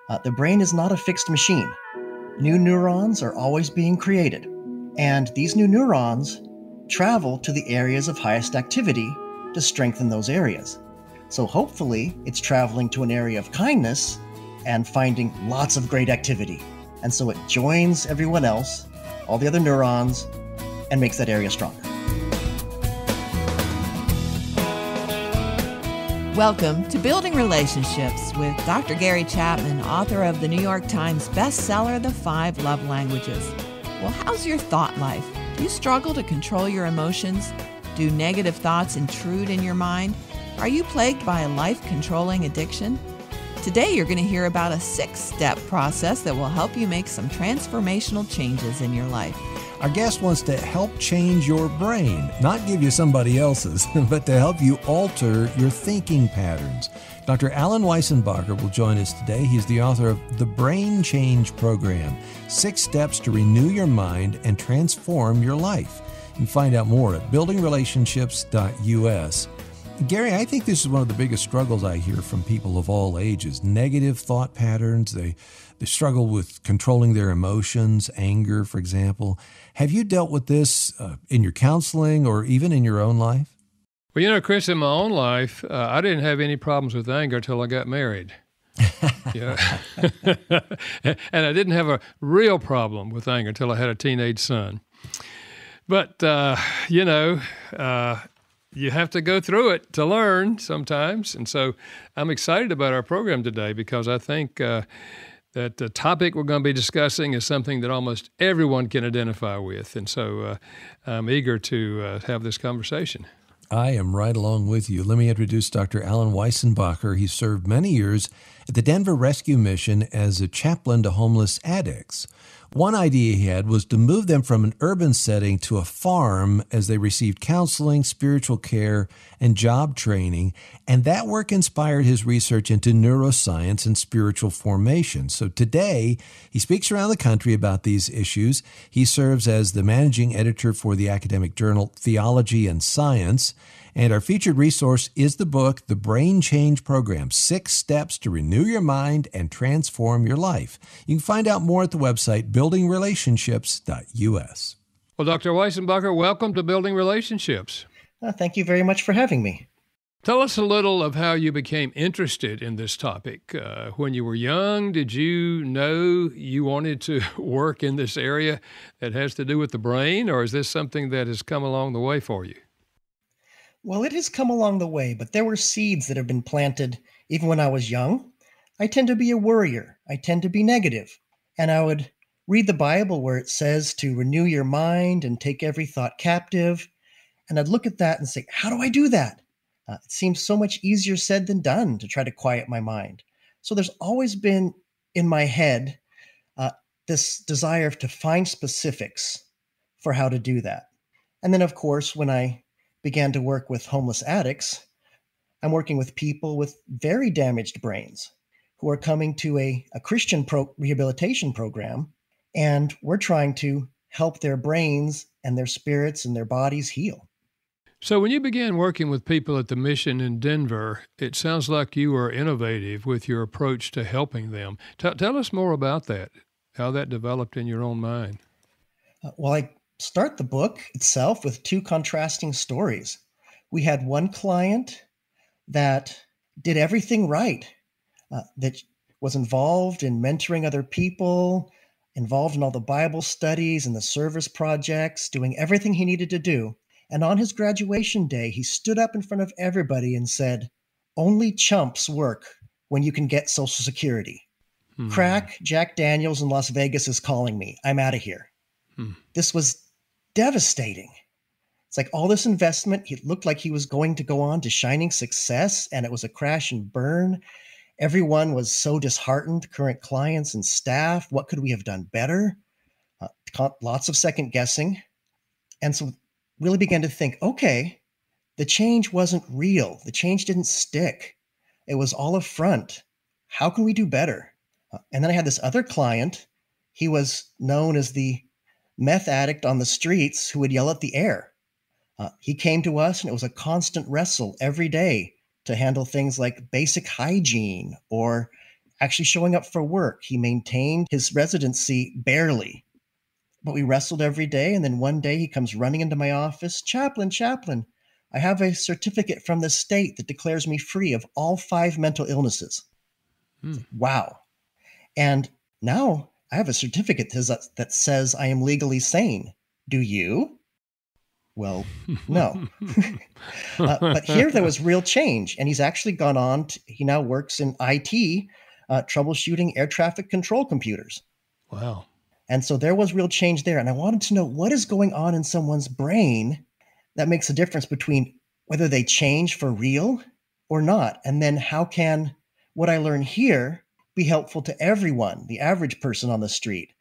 The brain is not a fixed machine. New neurons are always being created, and these new neurons travel to the areas of highest activity to strengthen those areas. So hopefully it's traveling to an area of kindness and finding lots of great activity. And so it joins everyone else, all the other neurons, and makes that area stronger. Welcome to Building Relationships with Dr. Gary Chapman, author of the New York Times bestseller, The 5 Love Languages. Well, how's your thought life? Do you struggle to control your emotions? Do negative thoughts intrude in your mind? Are you plagued by a life-controlling addiction? Today, you're going to hear about a 6-step process that will help you make some transformational changes in your life. Our guest wants to help change your brain, not give you somebody else's, but to help you alter your thinking patterns. Dr. Alan Weissenbacher will join us today. He's the author of The Brain Change Program, 6 Steps to Renew Your Mind and Transform Your Life. You can find out more at buildingrelationships.us. Gary, I think this is one of the biggest struggles I hear from people of all ages. Negative thought patterns. They struggle with controlling their emotions, anger, for example. Have you dealt with this in your counseling or even in your own life? Well, Chris, in my own life, I didn't have any problems with anger until I got married. And I didn't have a real problem with anger until I had a teenage son. But, you have to go through it to learn sometimes. And so I'm excited about our program today because I think that the topic we're going to be discussing is something that almost everyone can identify with. And so I'm eager to have this conversation. I am right along with you. Let me introduce Dr. Alan Weissenbacher. He served many years at the Denver Rescue Mission as a chaplain to homeless addicts. One idea he had was to move them from an urban setting to a farm as they received counseling, spiritual care, and job training. And that work inspired his research into neuroscience and spiritual formation. So today, he speaks around the country about these issues. He serves as the managing editor for the academic journal Theology and Science. And our featured resource is the book, The Brain Change Program, 6 Steps to Renew Your Mind and Transform Your Life. You can find out more at the website, buildingrelationships.us. Well, Dr. Weissenbacher, welcome to Building Relationships. Thank you very much for having me. Tell us a little of how you became interested in this topic. When you were young, did you know you wanted to work in this area that has to do with the brain, or is this something that has come along the way for you? Well, it has come along the way, but there were seeds that have been planted even when I was young. I tend to be a worrier. I tend to be negative. And I would read the Bible where it says to renew your mind and take every thought captive. And I'd look at that and say, how do I do that? It seems so much easier said than done to try to quiet my mind. So there's always been in my head this desire to find specifics for how to do that. And then, of course, when I began to work with homeless addicts, I'm working with people with very damaged brains who are coming to a Christian rehabilitation program, and we're trying to help their brains and their spirits and their bodies heal. So when you began working with people at the mission in Denver, it sounds like you were innovative with your approach to helping them. Tell us more about that, how that developed in your own mind. Well, I start the book itself with 2 contrasting stories. We had one client that did everything right, that was involved in mentoring other people, involved in all the Bible studies and the service projects, doing everything he needed to do. And on his graduation day, he stood up in front of everybody and said, only chumps work when you can get Social Security. Crack, Jack Daniels in Las Vegas is calling me. I'm out of here. This was devastating. It's like all this investment, it looked like he was going to go on to shining success, and it was a crash and burn. Everyone was so disheartened, current clients and staff. What could we have done better? Lots of second guessing. And so really began to think, okay, the change wasn't real. The change didn't stick. It was all a front. How can we do better? And then I had this other client. He was known as the meth addict on the streets who would yell at the air. He came to us, and it was a constant wrestle every day to handle things like basic hygiene or actually showing up for work. He maintained his residency barely, but we wrestled every day. And then one day he comes running into my office, Chaplain, I have a certificate from the state that declares me free of all 5 mental illnesses. Wow. And now I have a certificate that says I am legally sane. Do you? Well, no. But here there was real change. And he's actually gone on. He now works in IT, troubleshooting air traffic control computers. Wow. And so there was real change there. And I wanted to know what is going on in someone's brain that makes a difference between whether they change for real or not. And then how can what I learn here be helpful to everyone, the average person on the street,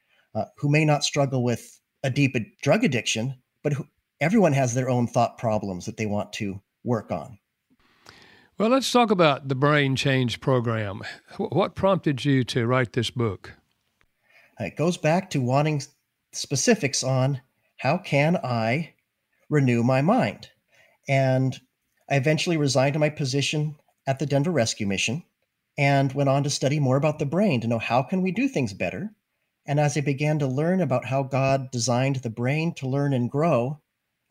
who may not struggle with a deep drug addiction, but everyone has their own thought problems that they want to work on. Well, let's talk about the Brain Change Program. What prompted you to write this book? It goes back to wanting specifics on how can I renew my mind. And I eventually resigned my position at the Denver Rescue Mission and went on to study more about the brain to know how can we do things better. And as I began to learn about how God designed the brain to learn and grow,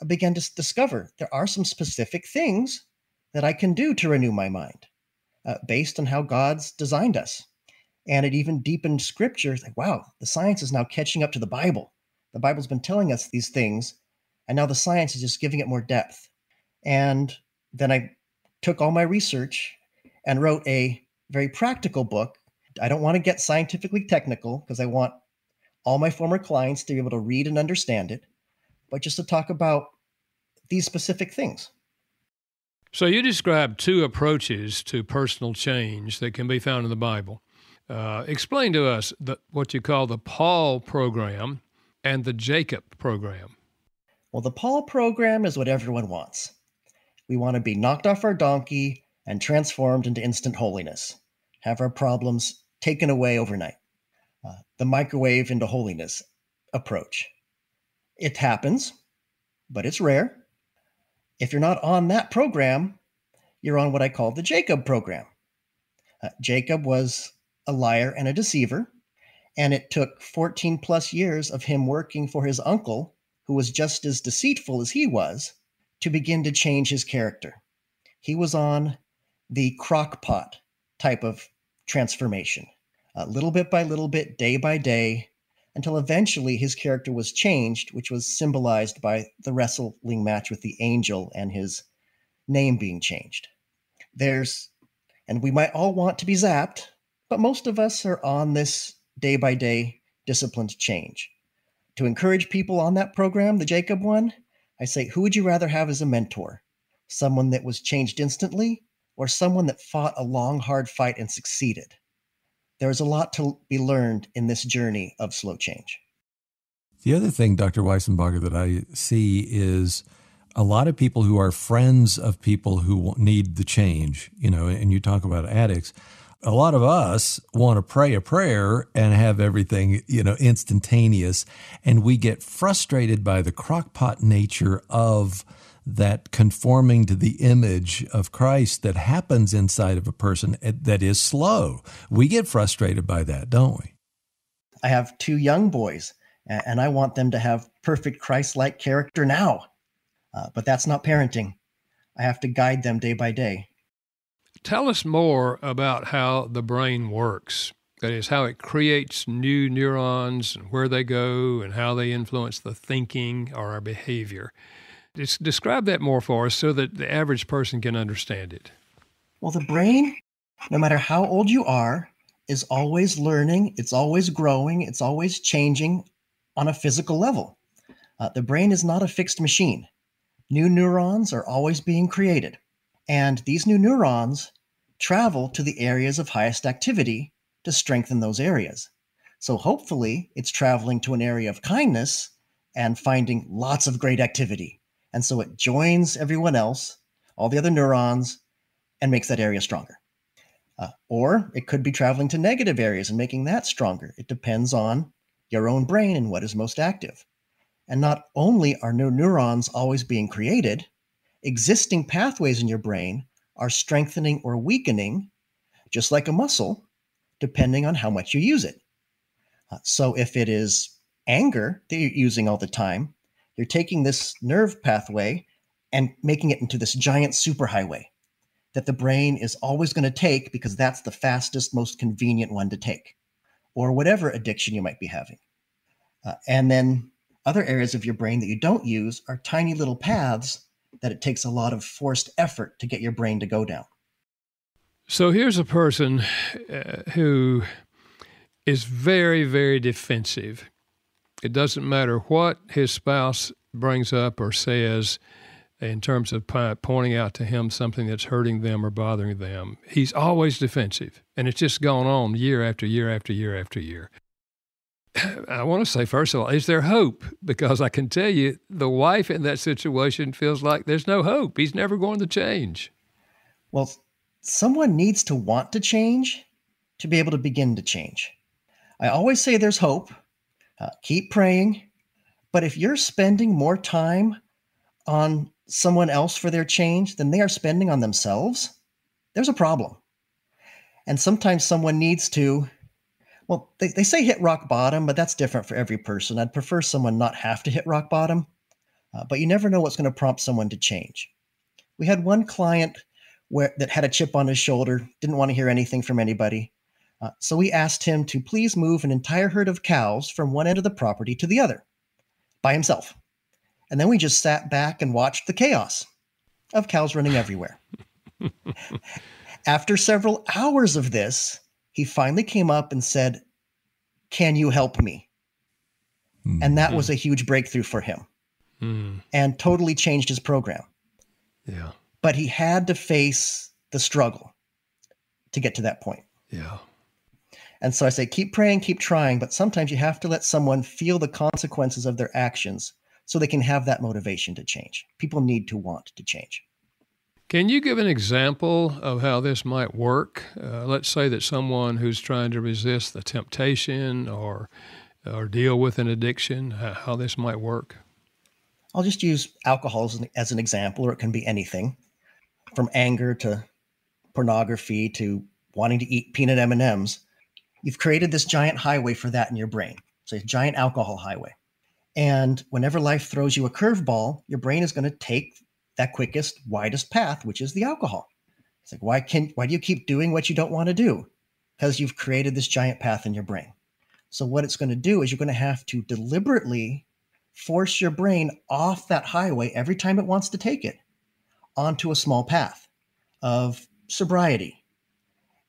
I began to discover there are some specific things that I can do to renew my mind based on how God's designed us. And it even deepened scripture. It's like, wow, the science is now catching up to the Bible. The Bible's been telling us these things, and now the science is just giving it more depth. And then I took all my research and wrote a very practical book. I don't want to get scientifically technical because I want all my former clients to be able to read and understand it, but just to talk about these specific things. So you described 2 approaches to personal change that can be found in the Bible. Explain to us what you call the Paul program and the Jacob program. Well, the Paul program is what everyone wants. We want to be knocked off our donkey and transformed into instant holiness, have our problems taken away overnight. The microwave into holiness approach. It happens, but it's rare. If you're not on that program, you're on what I call the Jacob program. Jacob was a liar and a deceiver, and it took 14 plus years of him working for his uncle, who was just as deceitful as he was, to begin to change his character. He was on the crock pot type of transformation, little bit by little bit, day by day, until eventually his character was changed, which was symbolized by the wrestling match with the angel and his name being changed. And we might all want to be zapped, but most of us are on this day by day disciplined change. To encourage people on that program, the Jacob one, I say, who would you rather have as a mentor? Someone that was changed instantly or someone that fought a long, hard fight and succeeded? There is a lot to be learned in this journey of slow change. The other thing, Dr. Weissenbacher, that I see is a lot of people who are friends of people who need the change, and you talk about addicts. A lot of us want to pray a prayer and have everything, instantaneous, and we get frustrated by the crockpot nature of that conforming to the image of Christ that happens inside of a person that is slow. We get frustrated by that, don't we? I have 2 young boys, and I want them to have perfect Christ-like character now. But that's not parenting. I have to guide them day by day. Tell us more about how the brain works. That is, how it creates new neurons and where they go and how they influence the thinking or our behavior. Just describe that more for us so that the average person can understand it. Well, the brain, no matter how old you are, is always learning, it's always growing, it's always changing on a physical level. The brain is not a fixed machine. New neurons are always being created. And these new neurons travel to the areas of highest activity to strengthen those areas. So hopefully it's traveling to an area of kindness and finding lots of great activity. And so it joins everyone else, all the other neurons, and makes that area stronger. Or it could be traveling to negative areas and making that stronger. It depends on your own brain and what is most active. And not only are new neurons always being created, existing pathways in your brain are strengthening or weakening, just like a muscle, depending on how much you use it. So if it is anger that you're using all the time, you're taking this nerve pathway and making it into this giant superhighway that the brain is always going to take because that's the fastest, most convenient one to take, or whatever addiction you might be having. And then other areas of your brain that you don't use are tiny little paths that it takes a lot of forced effort to get your brain to go down. So here's a person who is very, very defensive. It doesn't matter what his spouse brings up or says in terms of pointing out to him something that's hurting them or bothering them. He's always defensive, and it's just gone on year after year after year after year. I want to say, first of all, is there hope? Because I can tell you the wife in that situation feels like there's no hope. He's never going to change. Well, someone needs to want to change to be able to begin to change. I always say there's hope. Keep praying. But if you're spending more time on someone else for their change than they are spending on themselves, there's a problem. And sometimes someone needs to, well, they say hit rock bottom, but that's different for every person. I'd prefer someone not have to hit rock bottom, but you never know what's going to prompt someone to change. We had one client that had a chip on his shoulder, didn't want to hear anything from anybody. So we asked him to please move an entire herd of cows from one end of the property to the other by himself. And then we just sat back and watched the chaos of cows running everywhere. After several hours of this, he finally came up and said, "Can you help me?" Mm-hmm. And that was a huge breakthrough for him and totally changed his program. Yeah. But he had to face the struggle to get to that point. Yeah. And so I say, keep praying, keep trying, but sometimes you have to let someone feel the consequences of their actions so they can have that motivation to change. People need to want to change. Can you give an example of how this might work? Let's say that someone who's trying to resist the temptation or deal with an addiction, how this might work. I'll just use alcohol as an example, or it can be anything from anger to pornography to wanting to eat peanut M&Ms. You've created this giant highway for that in your brain. So a giant alcohol highway. And whenever life throws you a curveball, your brain is going to take that quickest, widest path, which is the alcohol. It's like, why do you keep doing what you don't want to do? Because you've created this giant path in your brain. So what it's going to do is you're going to have to deliberately force your brain off that highway every time it wants to take it onto a small path of sobriety.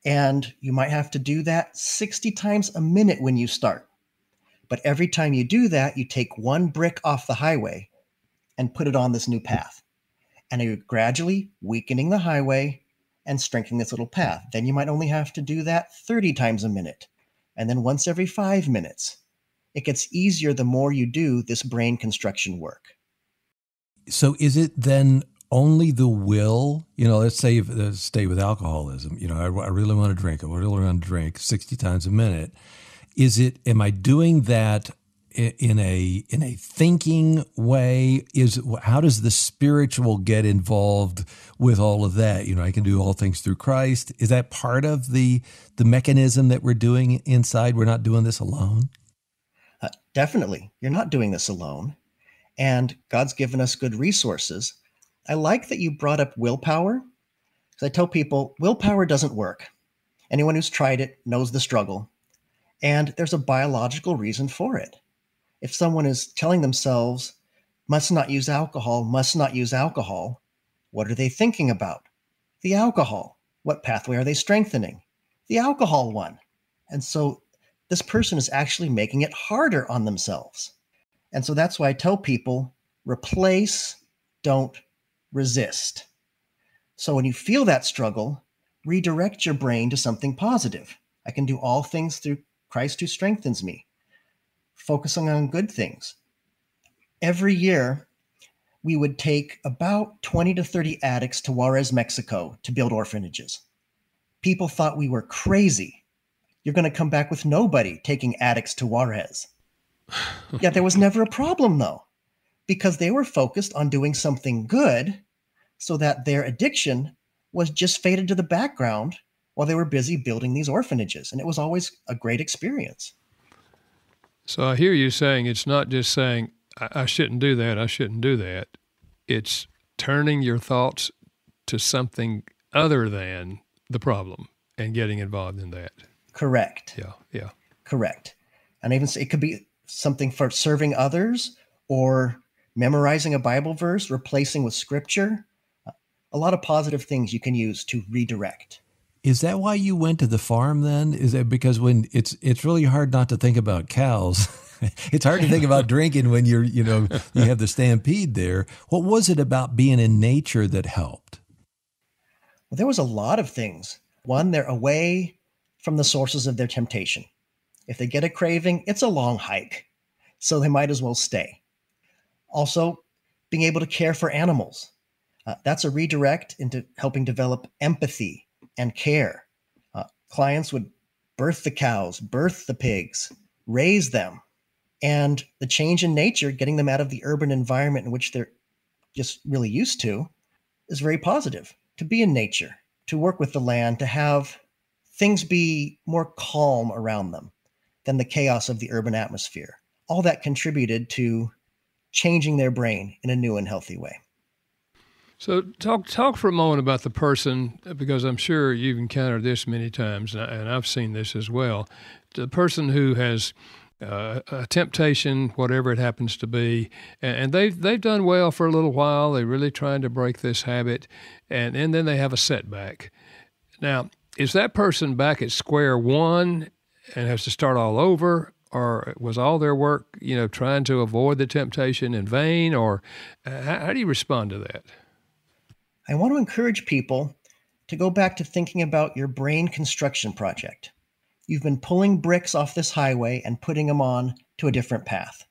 And you might have to do that 60 times a minute when you start. But every time you do that, you take one brick off the highway and put it on this new path. And you're gradually weakening the highway and strengthening this little path. Then you might only have to do that 30 times a minute. And then once every 5 minutes. It gets easier the more you do this brain construction work. So is it then only the will? Let's say stay with alcoholism. I really want to drink. I really want to drink 60 times a minute. Am I doing that in a thinking way? How does the spiritual get involved with all of that? I can do all things through Christ. Is that part of the mechanism that we're doing inside? We're not doing this alone? Definitely. You're not doing this alone. And God's given us good resources. I like that you brought up willpower, because I tell people willpower doesn't work. Anyone who's tried it knows the struggle. And there's a biological reason for it. If someone is telling themselves, must not use alcohol, what are they thinking about? The alcohol. What pathway are they strengthening? The alcohol one. And so this person is actually making it harder on themselves. And so that's why I tell people, replace, don't resist. So when you feel that struggle, redirect your brain to something positive. I can do all things through Christ who strengthens me. Focusing on good things. Every year, we would take about 20 to 30 addicts to Juarez, Mexico to build orphanages. People thought we were crazy. You're going to come back with nobody taking addicts to Juarez. Yeah, there was never a problem, though, because they were focused on doing something good so that their addiction was just faded to the background while they were busy building these orphanages. And it was always a great experience. So I hear you saying it's not just saying, I shouldn't do that, I shouldn't do that. It's turning your thoughts to something other than the problem and getting involved in that. Correct. Yeah. Correct. And even it could be something for serving others or memorizing a Bible verse, replacing with scripture. A lot of positive things you can use to redirect. Is that why you went to the farm then? Is that because when it's really hard not to think about cows? It's hard to think about drinking when you have the stampede there. What was it about being in nature that helped? Well, there was a lot of things. One, they're away from the sources of their temptation. If they get a craving, it's a long hike, so they might as well stay. Also, being able to care for animals. That's a redirect into helping develop empathy and care. Clients would birth the cows, birth the pigs, raise them. And the change in nature, getting them out of the urban environment in which they're just really used to, is very positive. To be in nature, to work with the land, to have things be more calm around them than the chaos of the urban atmosphere. All that contributed to changing their brain in a new and healthy way. So talk for a moment about the person, because I'm sure you've encountered this many times, and I've seen this as well. The person who has a temptation, whatever it happens to be, and they've done well for a little while. They're really trying to break this habit, and then they have a setback. Now, is that person back at square one and has to start all over, or was all their work, trying to avoid the temptation in vain, or how do you respond to that? I want to encourage people to go back to thinking about your brain construction project. You've been pulling bricks off this highway and putting them on to a different path.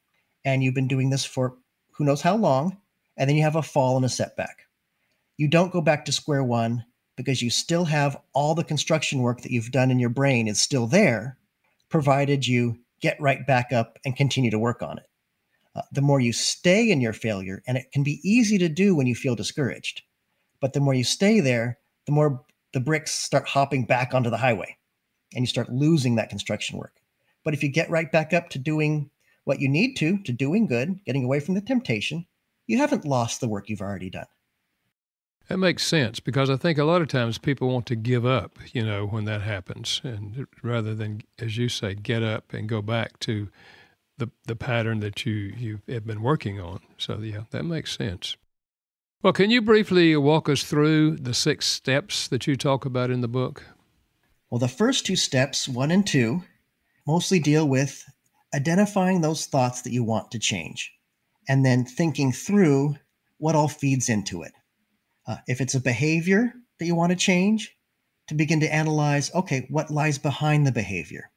And you've been doing this for who knows how long, and then you have a fall and a setback. You don't go back to square one because you still have all the construction work that you've done in your brain is still there, provided you get right back up and continue to work on it. The more you stay in your failure, and it can be easy to do when you feel discouraged, but the more you stay there, the more the bricks start hopping back onto the highway. And you start losing that construction work. But if you get right back up to doing what you need to doing good, getting away from the temptation, you haven't lost the work you've already done. That makes sense, because I think a lot of times people want to give up, when that happens, and rather than, as you say, get up and go back to the pattern that you have been working on. So, yeah, that makes sense. Well, can you briefly walk us through the 6 steps that you talk about in the book? Well, the first 2 steps, 1 and 2, mostly deal with identifying those thoughts that you want to change, and then thinking through what all feeds into it. If it's a behavior that you want to change, to begin to analyze, okay, what lies behind the behavior?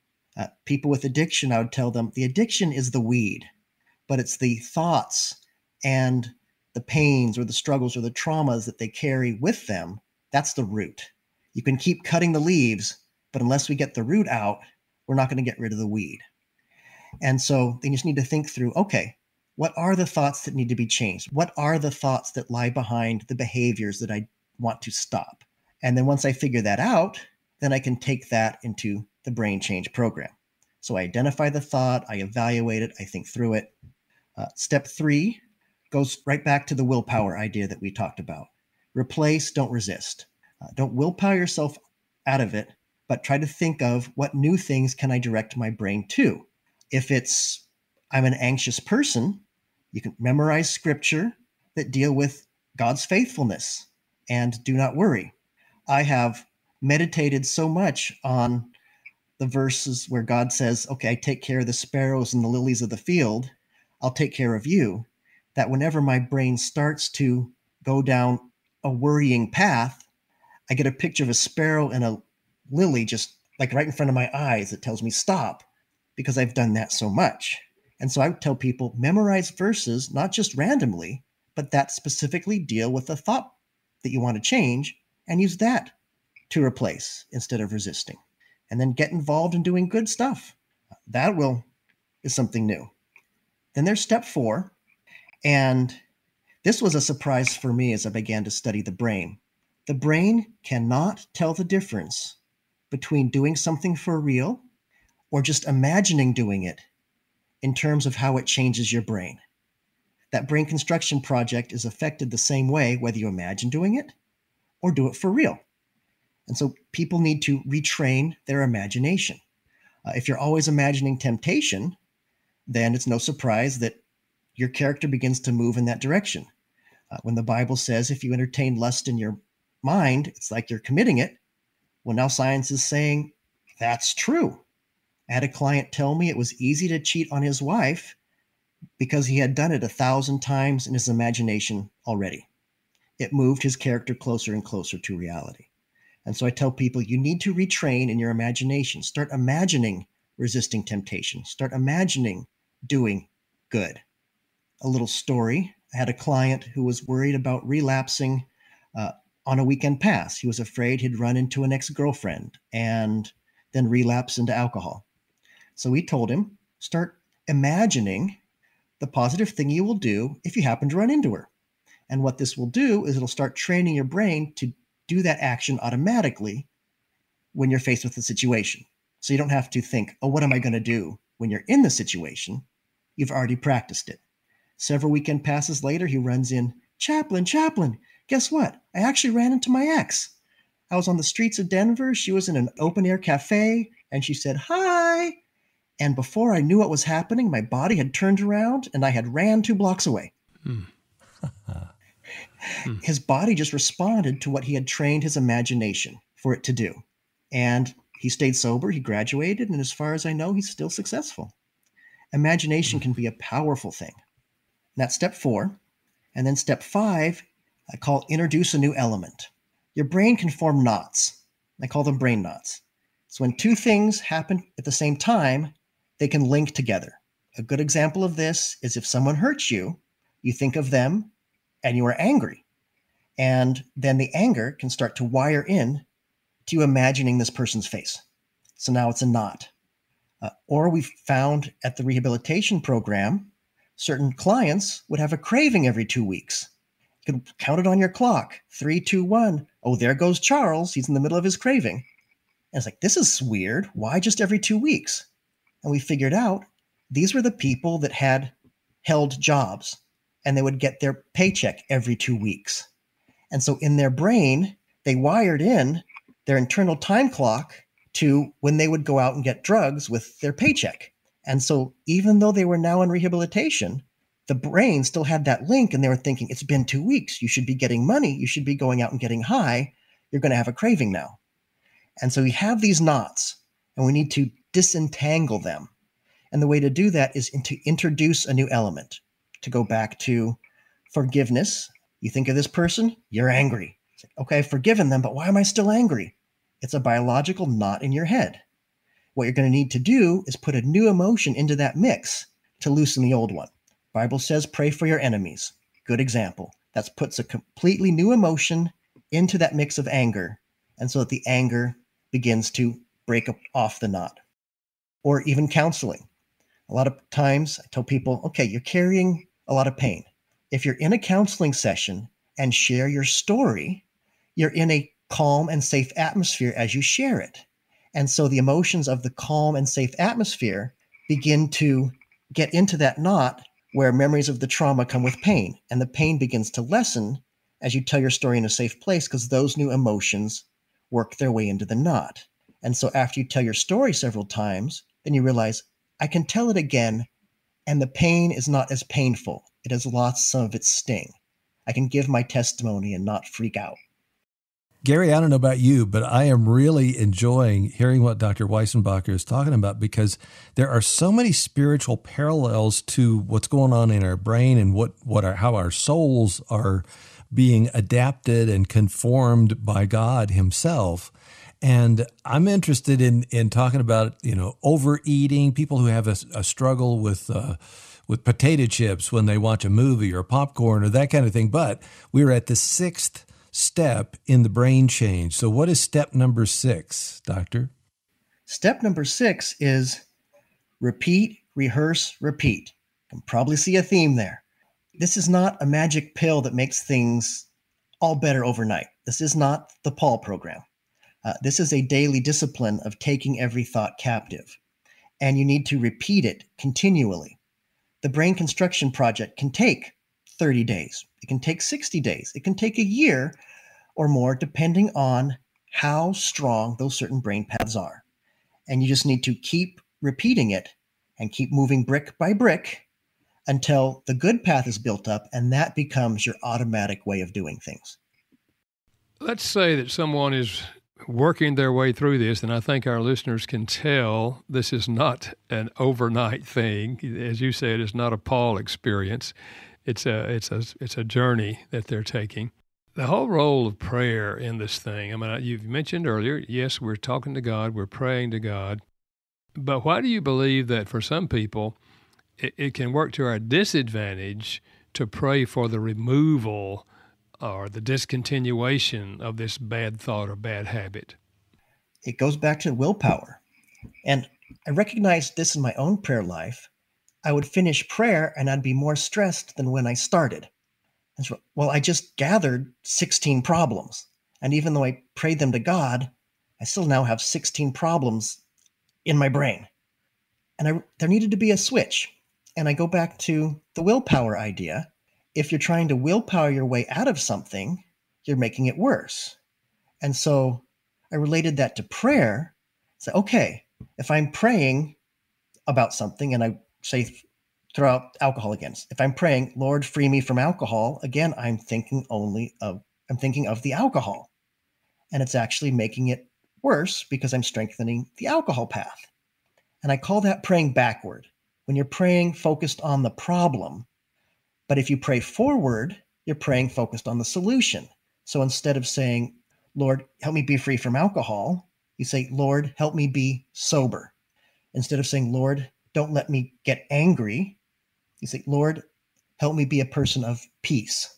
People with addiction, I would tell them, the addiction is the weed, but it's the thoughts and the pains or the struggles or the traumas that they carry with them. That's the root. You can keep cutting the leaves, but unless we get the root out, we're not going to get rid of the weed. And so they just need to think through, okay, what are the thoughts that need to be changed? What are the thoughts that lie behind the behaviors that I want to stop? And then once I figure that out, then I can take that into the brain change program. So I identify the thought, I evaluate it, I think through it. Step 3 goes right back to the willpower idea that we talked about. Replace, don't resist. Don't willpower yourself out of it, but try to think of what new things can I direct my brain to. If it's, I'm an anxious person, you can memorize scripture that deal with God's faithfulness and do not worry. I have meditated so much on the verses where God says, okay, I take care of the sparrows and the lilies of the field. I'll take care of you. That whenever my brain starts to go down a worrying path, I get a picture of a sparrow and a lily just like right in front of my eyes that tells me stop, because I've done that so much. And so I would tell people, memorize verses, not just randomly, but that specifically deal with the thought that you want to change, and use that to replace instead of resisting. And then get involved in doing good stuff. That is something new. Then there's step 4. And this was a surprise for me as I began to study the brain. The brain cannot tell the difference between doing something for real or just imagining doing it in terms of how it changes your brain. That brain construction project is affected the same way whether you imagine doing it or do it for real. And so people need to retrain their imagination. If you're always imagining temptation, then it's no surprise that your character begins to move in that direction. When the Bible says if you entertain lust in your mind, it's like you're committing it. Well, now science is saying that's true. I had a client tell me it was easy to cheat on his wife because he had done it 1,000 times in his imagination already. It moved his character closer and closer to reality. And so I tell people, you need to retrain in your imagination. Start imagining resisting temptation. Start imagining doing good. A little story. I had a client who was worried about relapsing on a weekend pass. He was afraid he'd run into an ex-girlfriend and then relapse into alcohol. So we told him, start imagining the positive thing you will do if you happen to run into her. And what this will do is it'll start training your brain to do that action automatically when you're faced with the situation. So you don't have to think, oh, what am I going to do when you're in the situation? You've already practiced it. Several weekend passes later, he runs in, Chaplain, guess what? I actually ran into my ex. I was on the streets of Denver. She was in an open-air cafe, and she said, hi. And before I knew what was happening, my body had turned around, and I had ran 2 blocks away. His body just responded to what he had trained his imagination for it to do. And he stayed sober, he graduated, and as far as I know, he's still successful. Imagination can be a powerful thing. And that's step 4. And then step 5, I call introduce a new element. Your brain can form knots. I call them brain knots. So when 2 things happen at the same time, they can link together. A good example of this is if someone hurts you, you think of them and you are angry. And then the anger can start to wire in to you imagining this person's face. So now it's a knot. Or we found at the rehabilitation program, certain clients would have a craving every 2 weeks. You could count it on your clock. 3, 2, 1. Oh, there goes Charles. He's in the middle of his craving. And it's like, this is weird. Why just every 2 weeks? And we figured out these were the people that had held jobs and they would get their paycheck every 2 weeks. And so in their brain, they wired in their internal time clock to when they would go out and get drugs with their paycheck. And so even though they were now in rehabilitation, the brain still had that link and they were thinking, it's been 2 weeks. You should be getting money. You should be going out and getting high. You're going to have a craving now. And so we have these knots and we need to disentangle them. And the way to do that is to introduce a new element. To go back to forgiveness, you think of this person, you're angry. It's like, okay, I've forgiven them, but why am I still angry? It's a biological knot in your head. What you're going to need to do is put a new emotion into that mix to loosen the old one. Bible says, pray for your enemies. Good example. That puts a completely new emotion into that mix of anger, and so that the anger begins to break off the knot. Or even counseling. A lot of times I tell people, okay, you're carrying a lot of pain. If you're in a counseling session and share your story, you're in a calm and safe atmosphere as you share it. And so the emotions of the calm and safe atmosphere begin to get into that knot where memories of the trauma come with pain. And the pain begins to lessen as you tell your story in a safe place because those new emotions work their way into the knot. And so after you tell your story several times, then you realize, I can tell it again, and the pain is not as painful. It has lost some of its sting. I can give my testimony and not freak out. Gary, I don't know about you, but I am really enjoying hearing what Dr. Weissenbacher is talking about because there are so many spiritual parallels to what's going on in our brain and how our souls are being adapted and conformed by God himself. And I'm interested in talking about, overeating, people who have a struggle with potato chips when they watch a movie or popcorn or that kind of thing. But we're at the 6th step in the brain change. So what is step number 6, Doctor? Step number 6 is repeat, rehearse, repeat. You can probably see a theme there. This is not a magic pill that makes things all better overnight. This is not the Paul program. This is a daily discipline of taking every thought captive, and you need to repeat it continually. The brain construction project can take 30 days. It can take 60 days. It can take a year or more, depending on how strong those certain brain paths are. And you just need to keep repeating it and keep moving brick by brick until the good path is built up, and that becomes your automatic way of doing things. Let's say that someone is working their way through this, and I think our listeners can tell this is not an overnight thing. As you said, it's not a Paul experience. It's a journey that they're taking. The whole role of prayer in this thing, I mean, you've mentioned earlier, yes, we're talking to God, we're praying to God, but why do you believe that for some people it can work to our disadvantage to pray for the removal or the discontinuation of this bad thought or bad habit? It goes back to willpower. And I recognized this in my own prayer life. I would finish prayer and I'd be more stressed than when I started. And so, well, I just gathered 16 problems. And even though I prayed them to God, I still now have 16 problems in my brain. And there needed to be a switch. And I go back to the willpower idea. If you're trying to willpower your way out of something, you're making it worse. And so I related that to prayer. So, okay, if I'm praying about something and I say, throw out alcohol again. If I'm praying, Lord, free me from alcohol, again, I'm thinking of the alcohol. And it's actually making it worse because I'm strengthening the alcohol path. And I call that praying backward. When you're praying focused on the problem, but if you pray forward, you're praying focused on the solution. So instead of saying, Lord, help me be free from alcohol, you say, Lord, help me be sober. Instead of saying, Lord, don't let me get angry, you say, Lord, help me be a person of peace.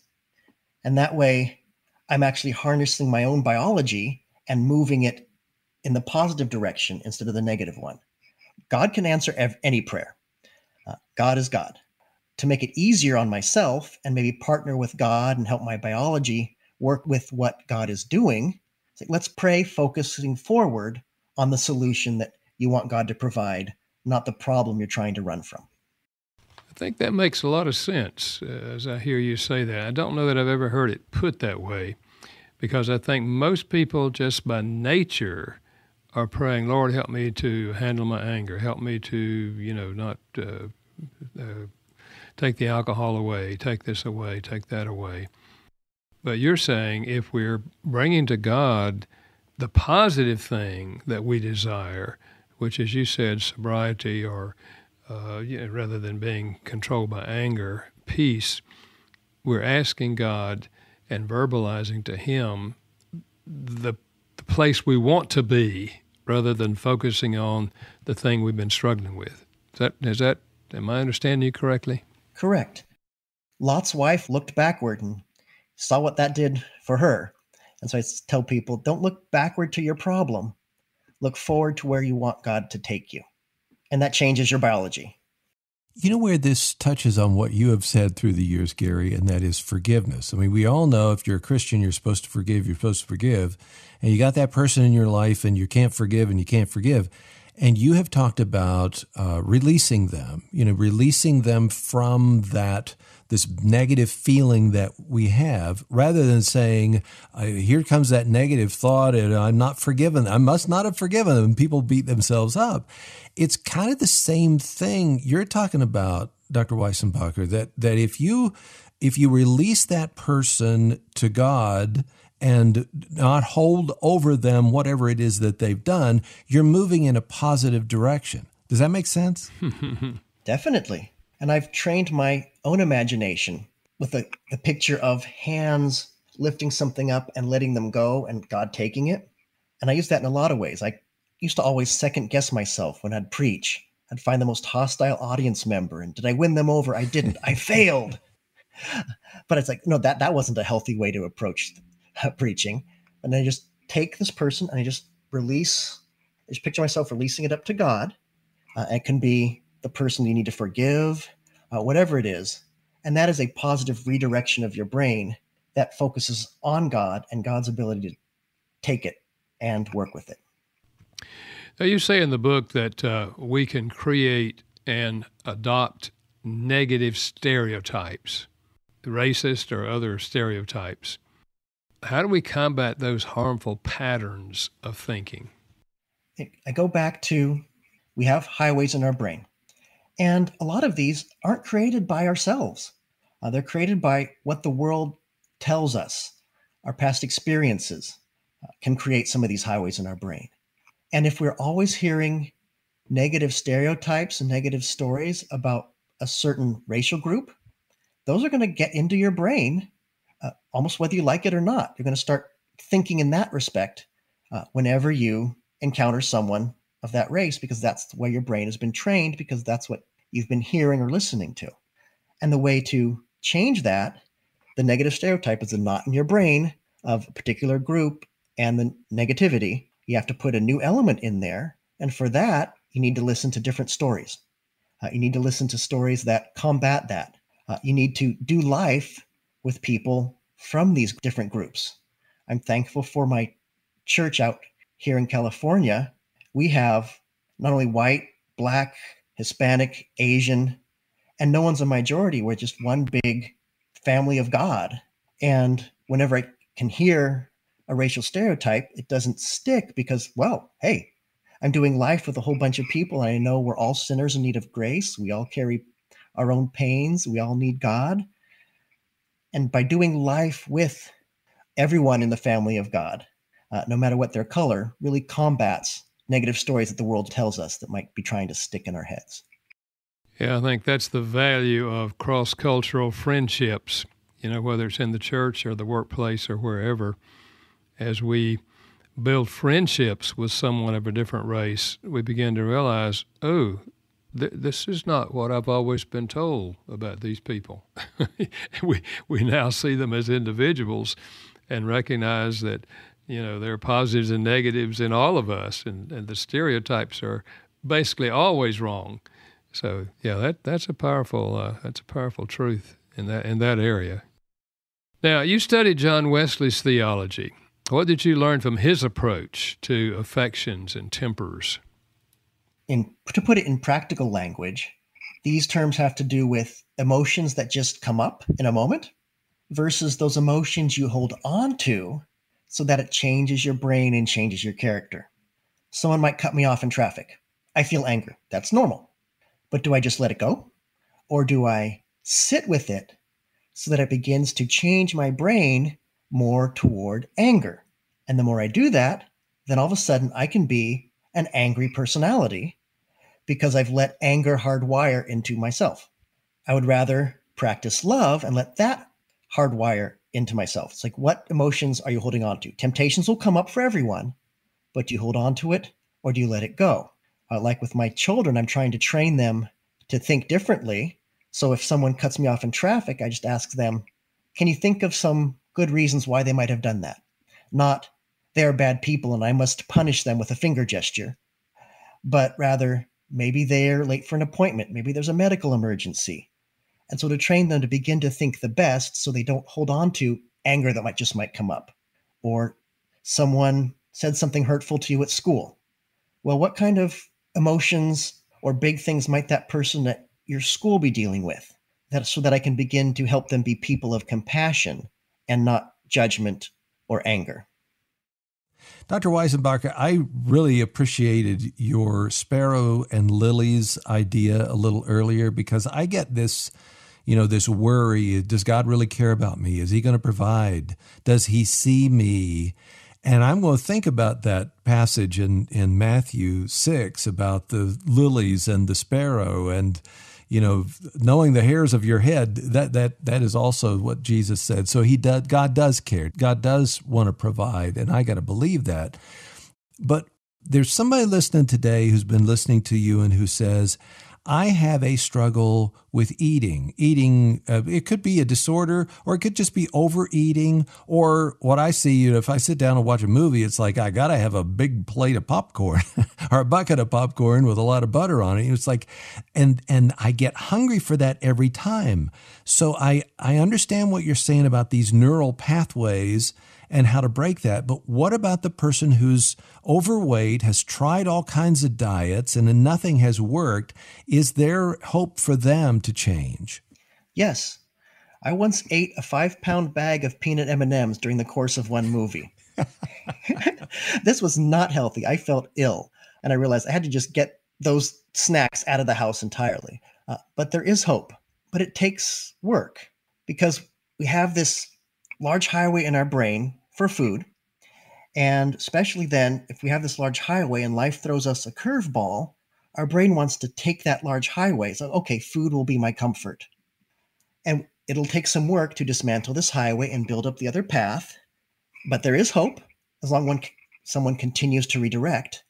And that way, I'm actually harnessing my own biology and moving it in the positive direction instead of the negative one. God can answer any prayer. God is God. To make it easier on myself and maybe partner with God and help my biology work with what God is doing, let's pray focusing forward on the solution that you want God to provide, not the problem you're trying to run from. I think that makes a lot of sense as I hear you say that. I don't know that I've ever heard it put that way, because I think most people just by nature are praying, Lord, help me to handle my anger. Help me to, not take the alcohol away, take this away, take that away. But you're saying if we're bringing to God the positive thing that we desire, which, as you said, sobriety or rather than being controlled by anger, peace, we're asking God and verbalizing to Him the place we want to be rather than focusing on the thing we've been struggling with. Am I understanding you correctly? Correct. Lot's wife looked backward and saw what that did for her. And so I tell people, don't look backward to your problem. Look forward to where you want God to take you. And that changes your biology. You know where this touches on what you have said through the years, Gary, and that is forgiveness. I mean, we all know if you're a Christian, you're supposed to forgive, and you got that person in your life and you can't forgive and you can't forgive. And you have talked about releasing them from this negative feeling that we have, rather than saying, here comes that negative thought and I'm not forgiven. I must not have forgiven them. And people beat themselves up. It's kind of the same thing you're talking about, Dr. Weissenbacher, that if you release that person to God and not hold over them whatever it is that they've done, you're moving in a positive direction. Does that make sense? Definitely. And I've trained my own imagination with the picture of hands lifting something up and letting them go and God taking it. And I use that in a lot of ways. I used to always second guess myself when I'd preach. I'd find the most hostile audience member. And did I win them over? I didn't. I failed. But it's like, no, that wasn't a healthy way to approach preaching. And I just take this person and I just picture myself releasing it up to God. It can be the person you need to forgive, whatever it is. And that is a positive redirection of your brain that focuses on God and God's ability to take it and work with it. Now, you say in the book that we can create and adopt negative stereotypes, racist or other stereotypes. How do we combat those harmful patterns of thinking? I go back to, we have highways in our brain. And a lot of these aren't created by ourselves. They're created by what the world tells us. Our past experiences can create some of these highways in our brain. And if we're always hearing negative stereotypes and negative stories about a certain racial group, those are going to get into your brain almost whether you like it or not. You're going to start thinking in that respect whenever you encounter someone of that race, because that's the way your brain has been trained, because that's what you've been hearing or listening to. And the way to change that, the negative stereotype is a knot in your brain of a particular group and the negativity. You have to put a new element in there. And for that, you need to listen to different stories. You need to listen to stories that combat that. You need to do life with people from these different groups. I'm thankful for my church out here in California. We have not only white, Black, Hispanic, Asian, and no one's a majority. We're just one big family of God. And whenever I can hear a racial stereotype, it doesn't stick because, well, hey, I'm doing life with a whole bunch of people. And I know we're all sinners in need of grace. We all carry our own pains. We all need God. And by doing life with everyone in the family of God, no matter what their color, really combats negative stories that the world tells us that might be trying to stick in our heads. Yeah, I think that's the value of cross-cultural friendships, whether it's in the church or the workplace or wherever. As we build friendships with someone of a different race, we begin to realize, this is not what I've always been told about these people. we now see them as individuals and recognize that, there are positives and negatives in all of us, and the stereotypes are basically always wrong. So, yeah, that's a powerful truth in that area. Now, you studied John Wesley's theology. What did you learn from his approach to affections and tempers? To put it in practical language, these terms have to do with emotions that just come up in a moment versus those emotions you hold on to so that it changes your brain and changes your character. Someone might cut me off in traffic. I feel anger. That's normal. But do I just let it go? Or do I sit with it so that it begins to change my brain more toward anger? And the more I do that, then all of a sudden I can be an angry personality because I've let anger hardwire into myself. I would rather practice love and let that hardwire into myself. It's like, what emotions are you holding on to? Temptations will come up for everyone, but do you hold on to it or do you let it go? Like with my children, I'm trying to train them to think differently. So if someone cuts me off in traffic, I just ask them, can you think of some good reasons why they might have done that? Not, they're bad people and I must punish them with a finger gesture, but rather, maybe they're late for an appointment. Maybe there's a medical emergency. And so to train them to begin to think the best so they don't hold on to anger that might come up. Or someone said something hurtful to you at school. Well, what kind of emotions or big things might that person at your school be dealing with? So that I can begin to help them be people of compassion and not judgment or anger. Dr. Weissenbacher, I really appreciated your sparrow and lilies idea a little earlier because I get this, this worry. Does God really care about me? Is he going to provide? Does he see me? And I'm going to think about that passage in Matthew 6 about the lilies and the sparrow and, knowing the hairs of your head, that is also what Jesus said. So God does care. God does want to provide, and I got to believe that. But there's somebody listening today who's been listening to you and who says, I have a struggle with eating. It could be a disorder, or it could just be overeating, or what I see, if I sit down and watch a movie, it's like I got to have a big plate of popcorn or a bucket of popcorn with a lot of butter on it. It's like, and I get hungry for that every time. So I understand what you're saying about these neural pathways and how to break that. But what about the person who's overweight, has tried all kinds of diets, and then nothing has worked? Is there hope for them to change? Yes. I once ate a 5-pound bag of peanut M&Ms during the course of one movie. This was not healthy. I felt ill, and I realized I had to just get those snacks out of the house entirely. But there is hope. But it takes work, because we have this large highway in our brain for food. And especially then, if we have this large highway and life throws us a curveball, our brain wants to take that large highway. So, okay, food will be my comfort. And it'll take some work to dismantle this highway and build up the other path. But there is hope as long as someone continues to redirect.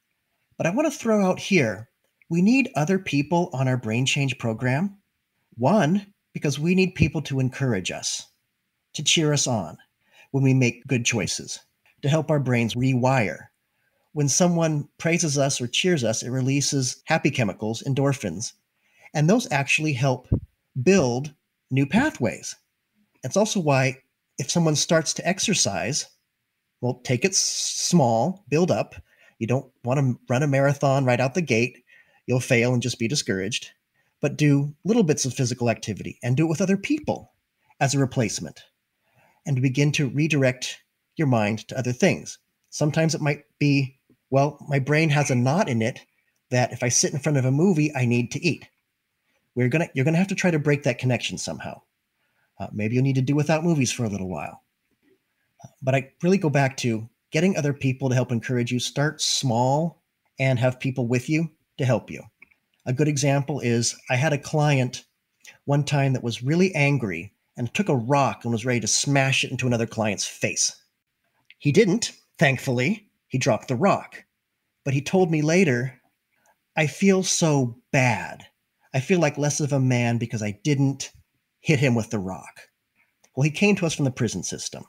But I want to throw out here, we need other people on our brain change program. One, because we need people to encourage us, to cheer us on when we make good choices, to help our brains rewire. When someone praises us or cheers us, it releases happy chemicals, endorphins, and those actually help build new pathways. It's also why if someone starts to exercise, well, take it small, build up. You don't want to run a marathon right out the gate. You'll fail and just be discouraged. But do little bits of physical activity and do it with other people as a replacement, and to begin to redirect your mind to other things. Sometimes it might be, well, my brain has a knot in it that if I sit in front of a movie, I need to eat. You're going to have to try to break that connection somehow. Maybe you'll need to do without movies for a little while. But I really go back to getting other people to help encourage you. Start small and have people with you to help you. A good example is I had a client one time that was really angry and took a rock and was ready to smash it into another client's face. He didn't, thankfully. He dropped the rock. But he told me later, I feel so bad. I feel like less of a man because I didn't hit him with the rock. Well, he came to us from the prison system.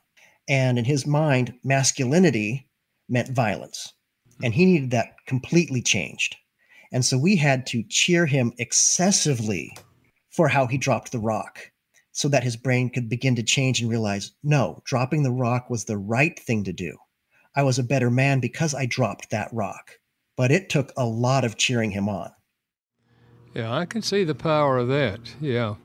And in his mind, masculinity meant violence. And he needed that completely changed. And so we had to cheer him excessively for how he dropped the rock, so that his brain could begin to change and realize, no, dropping the rock was the right thing to do. I was a better man because I dropped that rock. But it took a lot of cheering him on. Yeah, I can see the power of that. Yeah.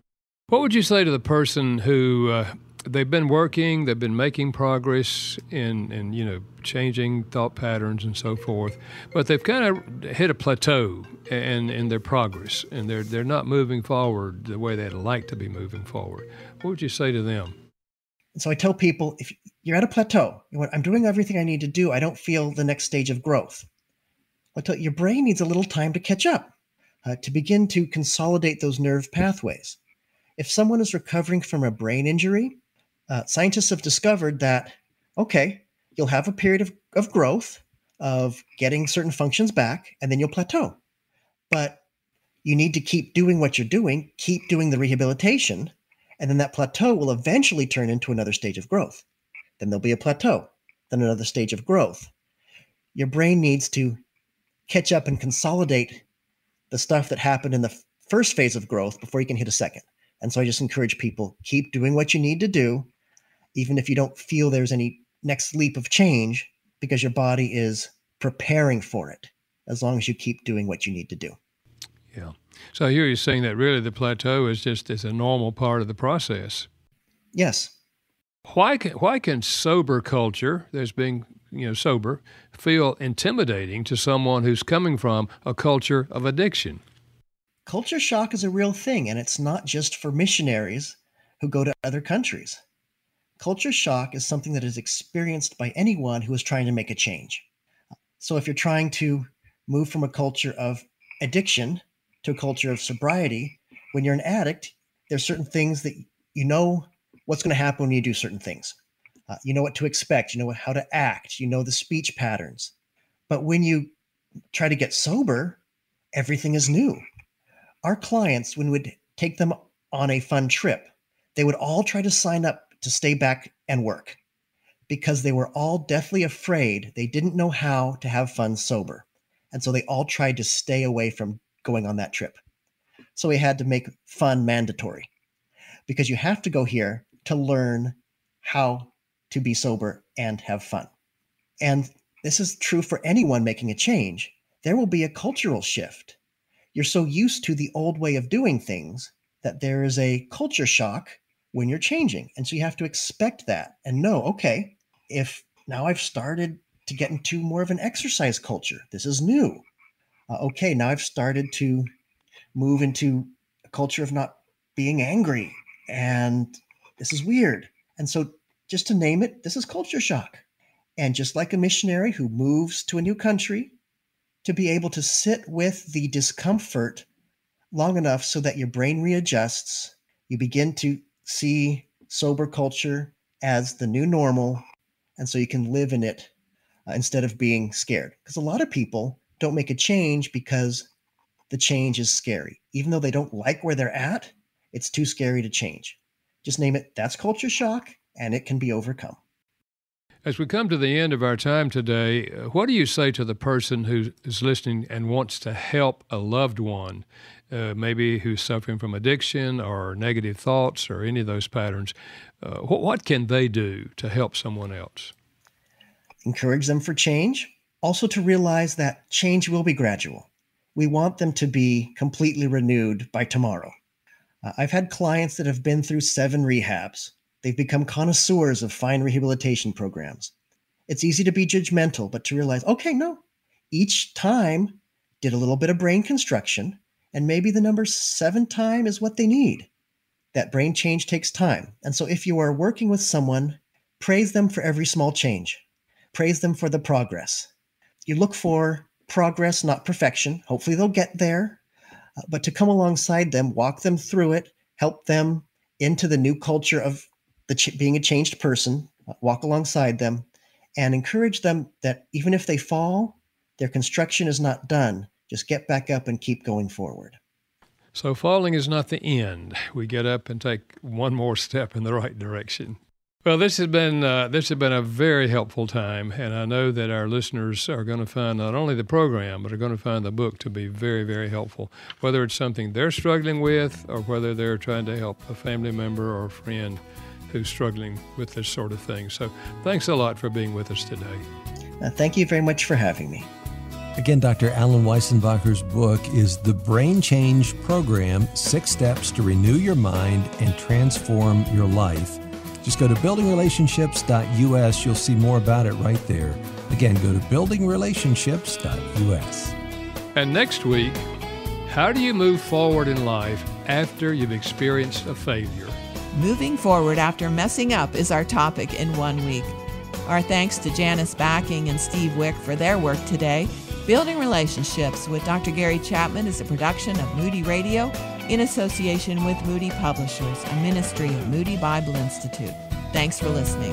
What would you say to the person who they've been working, they've been making progress in changing thought patterns and so forth, but they've kind of hit a plateau in their progress, and they're not moving forward the way they'd like to be moving forward? What would you say to them? So I tell people, if you're at a plateau, I'm doing everything I need to do, I don't feel the next stage of growth. I tell you, your brain needs a little time to catch up, to begin to consolidate those nerve pathways. If someone is recovering from a brain injury, scientists have discovered that, okay, you'll have a period of growth, of getting certain functions back, and then you'll plateau. But you need to keep doing what you're doing, keep doing the rehabilitation, and then that plateau will eventually turn into another stage of growth. Then there'll be a plateau, then another stage of growth. Your brain needs to catch up and consolidate the stuff that happened in the first phase of growth before you can hit a second. And so I just encourage people, keep doing what you need to do, even if you don't feel there's any next leap of change, because your body is preparing for it, as long as you keep doing what you need to do. Yeah. So I hear you saying that really the plateau is a normal part of the process. Yes. Why can sober culture, that's being sober, feel intimidating to someone who's coming from a culture of addiction? Culture shock is a real thing, and it's not just for missionaries who go to other countries. Culture shock is something that is experienced by anyone who is trying to make a change. So if you're trying to move from a culture of addiction to a culture of sobriety, when you're an addict, there's certain things that you know what's going to happen when you do certain things. You know what to expect. You know how to act. You know the speech patterns. But when you try to get sober, everything is new. Our clients, when we'd take them on a fun trip, they would all try to sign up to stay back and work because they were all deathly afraid. They didn't know how to have fun sober. And so they all tried to stay away from going on that trip. So we had to make fun mandatory because you have to go here to learn how to be sober and have fun. And this is true for anyone making a change. There will be a cultural shift. You're so used to the old way of doing things that there is a culture shock when you're changing. And so you have to expect that and know, okay, if now I've started to get into more of an exercise culture, this is new. Okay, now I've started to move into a culture of not being angry, and this is weird. And so just to name it, this is culture shock. And just like a missionary who moves to a new country, to be able to sit with the discomfort long enough so that your brain readjusts, you begin to see sober culture as the new normal, and so you can live in it instead of being scared. Because a lot of people don't make a change because the change is scary. Even though they don't like where they're at, it's too scary to change. Just name it, that's culture shock, and it can be overcome. As we come to the end of our time today, what do you say to the person who is listening and wants to help a loved one, maybe who's suffering from addiction or negative thoughts or any of those patterns? What can they do to help someone else? Encourage them for change. Also to realize that change will be gradual. We want them to be completely renewed by tomorrow. I've had clients that have been through 7 rehabs. They've become connoisseurs of fine rehabilitation programs. It's easy to be judgmental, but to realize, okay, no, each time did a little bit of brain construction, and maybe the number 7 time is what they need. That brain change takes time. And so if you are working with someone, praise them for every small change. Praise them for the progress. You look for progress, not perfection. Hopefully they'll get there, but to come alongside them, walk them through it, help them into the new culture of being a changed person, walk alongside them, and encourage them that even if they fall, their construction is not done. Just get back up and keep going forward. So falling is not the end. We get up and take one more step in the right direction. Well, this has been a very helpful time, and I know that our listeners are going to find not only the program, but are going to find the book to be very, very helpful, whether it's something they're struggling with or whether they're trying to help a family member or a friend who's struggling with this sort of thing. So thanks a lot for being with us today. Thank you very much for having me. Again, Dr. Alan Weissenbacher's book is The Brain Change Program, 6 Steps to Renew Your Mind and Transform Your Life. Just go to buildingrelationships.us. You'll see more about it right there. Again, go to buildingrelationships.us. And next week, how do you move forward in life after you've experienced a failure? Moving forward after messing up is our topic in 1 week. Our thanks to Janice Backing and Steve Wick for their work today. Building Relationships with Dr. Gary Chapman is a production of Moody Radio in association with Moody Publishers, a ministry of Moody Bible Institute. Thanks for listening.